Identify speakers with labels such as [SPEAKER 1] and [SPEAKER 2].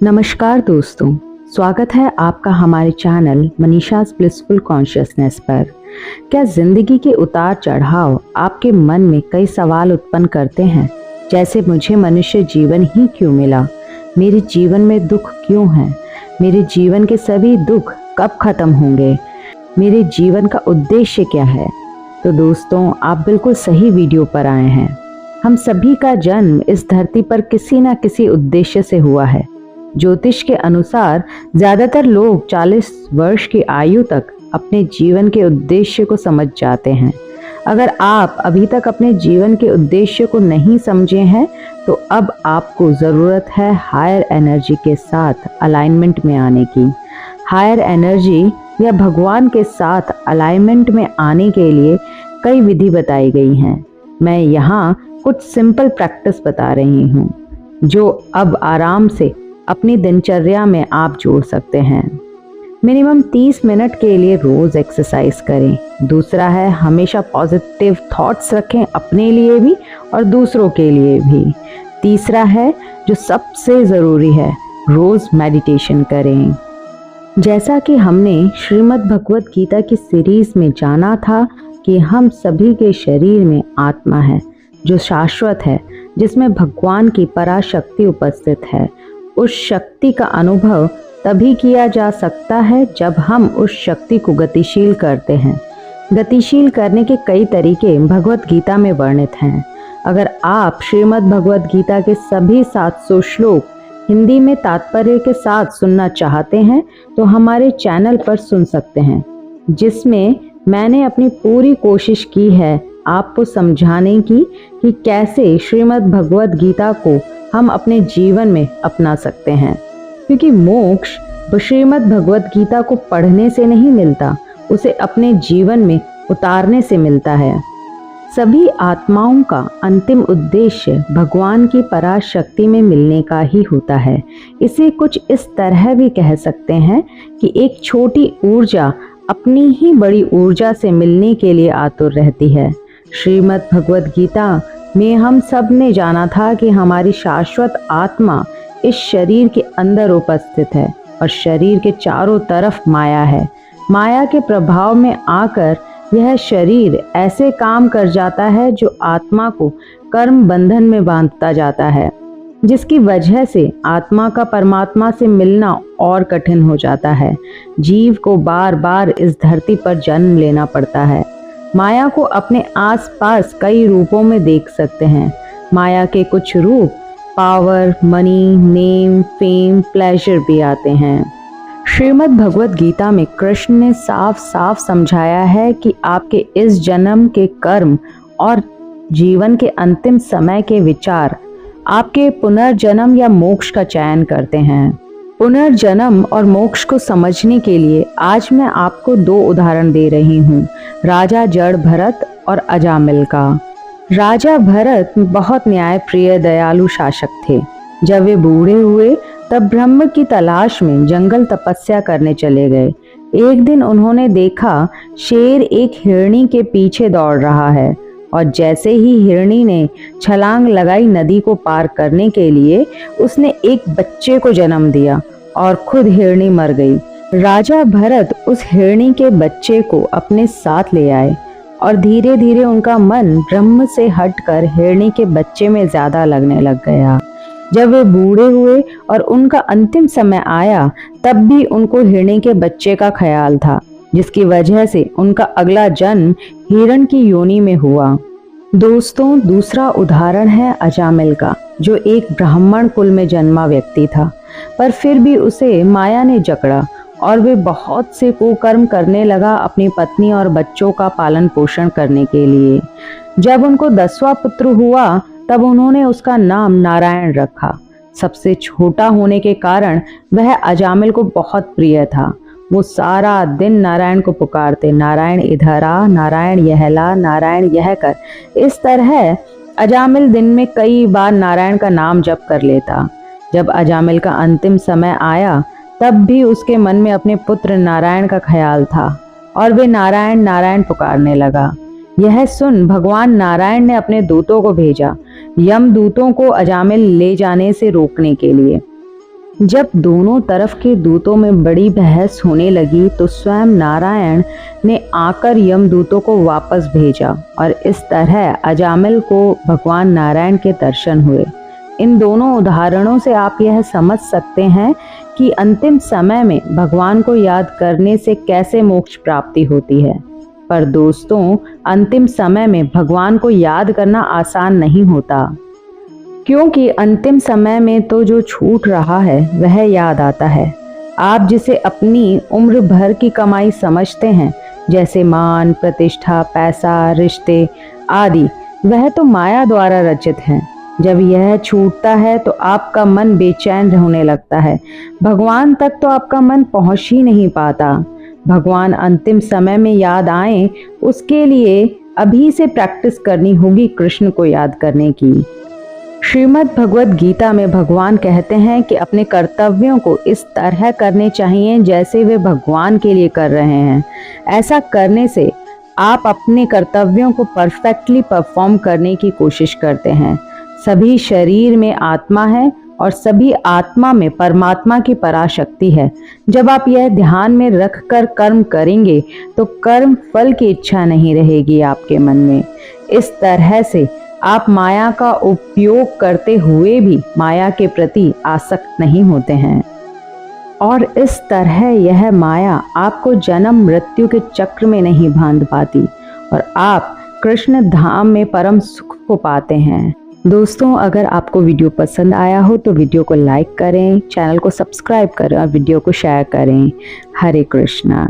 [SPEAKER 1] नमस्कार दोस्तों, स्वागत है आपका हमारे चैनल मनीषा's ब्लिसफुल कॉन्शियसनेस पर। क्या जिंदगी के उतार चढ़ाव आपके मन में कई सवाल उत्पन्न करते हैं, जैसे मुझे मनुष्य जीवन ही क्यों मिला, मेरे जीवन में दुख क्यों है, मेरे जीवन के सभी दुख कब खत्म होंगे, मेरे जीवन का उद्देश्य क्या है। तो दोस्तों, आप बिल्कुल सही वीडियो पर आए हैं। हम सभी का जन्म इस धरती पर किसी न किसी उद्देश्य से हुआ है। ज्योतिष के अनुसार ज्यादातर लोग 40 वर्ष की आयु तक अपने जीवन के उद्देश्य को समझ जाते हैं। अगर आप अभी तक अपने जीवन के उद्देश्य को नहीं समझे हैं, तो अब आपको ज़रूरत है हायर एनर्जी के साथ अलाइनमेंट में आने की। हायर एनर्जी या भगवान के साथ अलाइनमेंट में आने के लिए कई विधि बताई गई हैं। मैं यहाँ कुछ सिंपल प्रैक्टिस बता रही हूँ, जो अब आराम से अपनी दिनचर्या में आप जोड़ सकते हैं। मिनिमम 30 मिनट के लिए रोज एक्सरसाइज करें। दूसरा है, हमेशा पॉजिटिव थॉट्स रखें, अपने लिए भी और दूसरों के लिए भी। तीसरा है, जो सबसे ज़रूरी है, रोज मेडिटेशन करें। जैसा कि हमने श्रीमद् भगवत गीता की सीरीज में जाना था कि हम सभी के शरीर में आत्मा है जो शाश्वत है, जिसमें भगवान की पराशक्ति उपस्थित है। उस शक्ति का अनुभव तभी किया जा सकता है जब हम उस शक्ति को गतिशील करते हैं। गतिशील करने के कई तरीके भगवत गीता में वर्णित हैं। अगर आप श्रीमद् भगवत गीता के सभी 700 श्लोक हिंदी में तात्पर्य के साथ सुनना चाहते हैं, तो हमारे चैनल पर सुन सकते हैं, जिसमें मैंने अपनी पूरी कोशिश की है आपको समझाने की कि कैसे श्रीमद् भगवत गीता को हम अपने जीवन में अपना सकते हैं। क्योंकि मोक्ष श्रीमद् भगवत गीता को पढ़ने से नहीं मिलता, उसे अपने जीवन में उतारने से मिलता है। सभी आत्माओं का अंतिम उद्देश्य भगवान की पराशक्ति में मिलने का ही होता है। इसे कुछ इस तरह भी कह सकते हैं कि एक छोटी ऊर्जा अपनी ही बड़ी ऊर्जा से मिलने के लिए आतुर रहती है। श्रीमद् भगवत गीता में हम सब ने जाना था कि हमारी शाश्वत आत्मा इस शरीर के अंदर उपस्थित है और शरीर के चारों तरफ माया है। माया के प्रभाव में आकर यह शरीर ऐसे काम कर जाता है जो आत्मा को कर्म बंधन में बांधता जाता है, जिसकी वजह से आत्मा का परमात्मा से मिलना और कठिन हो जाता है। जीव को बार बार इस धरती पर जन्म लेना पड़ता है। माया को अपने आसपास कई रूपों में देख सकते हैं। माया के कुछ रूप power, money, name, fame, pleasure भी आते हैं। श्रीमद् भगवत गीता में कृष्ण ने साफ साफ समझाया है कि आपके इस जन्म के कर्म और जीवन के अंतिम समय के विचार आपके पुनर्जन्म या मोक्ष का चयन करते हैं। पुनर्जन्म और मोक्ष को समझने के लिए आज मैं आपको 2 उदाहरण दे रही हूँ, राजा जड़ भरत और अजामिल का। राजा भरत बहुत न्यायप्रिय दयालु शासक थे। जब वे बूढ़े हुए तब ब्रह्म की तलाश में जंगल तपस्या करने चले गए। एक दिन उन्होंने देखा शेर एक हिरनी के पीछे दौड़ रहा है, और जैसे ही हिरनी ने छलांग लगाई नदी को पार करने के लिए, उसने एक बच्चे को जन्म दिया और खुद हिरनी मर गई। राजा भरत उस हिरनी के बच्चे को अपने साथ ले आए और धीरे धीरे उनका मन ब्रह्म से हटकर हिरनी के बच्चे में ज्यादा लगने लग गया। जब वे बूढ़े हुए और उनका अंतिम समय आया, तब भी उनको हिरनी के बच्चे का ख्याल था, जिसकी वजह से उनका अगला जन्म हिरण की योनि में हुआ। दोस्तों, दूसरा उदाहरण है अजामिल का, जो एक ब्राह्मण कुल में जन्मा व्यक्ति था, पर फिर भी उसे माया ने जकड़ा और वे बहुत से कुकर्म करने लगा अपनी पत्नी और बच्चों का पालन पोषण करने के लिए। जब उनको 10वां पुत्र हुआ, तब उन्होंने उसका नाम नारायण रखा। सबसे छोटा होने के कारण वह अजामिल को बहुत प्रिय था। वो सारा दिन नारायण को पुकारते, नारायण इधर आ, नारायण यह ला, नारायण यह कर। इस तरह अजामिल दिन में कई बार नारायण का नाम जप कर लेता। जब अजामिल का अंतिम समय आया, तब भी उसके मन में अपने पुत्र नारायण का ख्याल था और वे नारायण नारायण पुकारने लगा। यह सुन भगवान नारायण ने अपने दूतों को भेजा, यम दूतों को अजामिल ले जाने से रोकने के लिए। जब दोनों तरफ के दूतों में बड़ी बहस होने लगी तो स्वयं नारायण ने आकर यमदूतों को वापस भेजा और इस तरह अजामिल को भगवान नारायण के दर्शन हुए। इन दोनों उदाहरणों से आप यह समझ सकते हैं कि अंतिम समय में भगवान को याद करने से कैसे मोक्ष प्राप्ति होती है। पर दोस्तों, अंतिम समय में भगवान को याद करना आसान नहीं होता, क्योंकि अंतिम समय में तो जो छूट रहा है वह याद आता है। आप जिसे अपनी उम्र भर की कमाई समझते हैं, जैसे मान, प्रतिष्ठा, पैसा, रिश्ते आदि, वह तो माया द्वारा रचित हैं। जब यह छूटता है तो आपका मन बेचैन होने लगता है। भगवान तक तो आपका मन पहुंच ही नहीं पाता। भगवान अंतिम समय में याद आए, उसके लिए अभी से प्रैक्टिस करनी होगी कृष्ण को याद करने की। श्रीमद् भगवद गीता में भगवान कहते हैं कि अपने कर्तव्यों को इस तरह करने चाहिए जैसे वे भगवान के लिए कर रहे हैं। ऐसा करने से आप अपने कर्तव्यों को परफेक्टली परफॉर्म करने की कोशिश करते हैं। सभी शरीर में आत्मा है और सभी आत्मा में परमात्मा की पराशक्ति है। जब आप यह ध्यान में रखकर कर्म करेंगे तो कर्म फल की इच्छा नहीं रहेगी आपके मन में। इस तरह से आप माया का उपयोग करते हुए भी माया के प्रति आसक्त नहीं होते हैं और इस तरह यह माया आपको जन्म मृत्यु के चक्र में नहीं बांध पाती और आप कृष्ण धाम में परम सुख को पाते हैं। दोस्तों, अगर आपको वीडियो पसंद आया हो तो वीडियो को लाइक करें, चैनल को सब्सक्राइब करें और वीडियो को शेयर करें। हरे कृष्णा।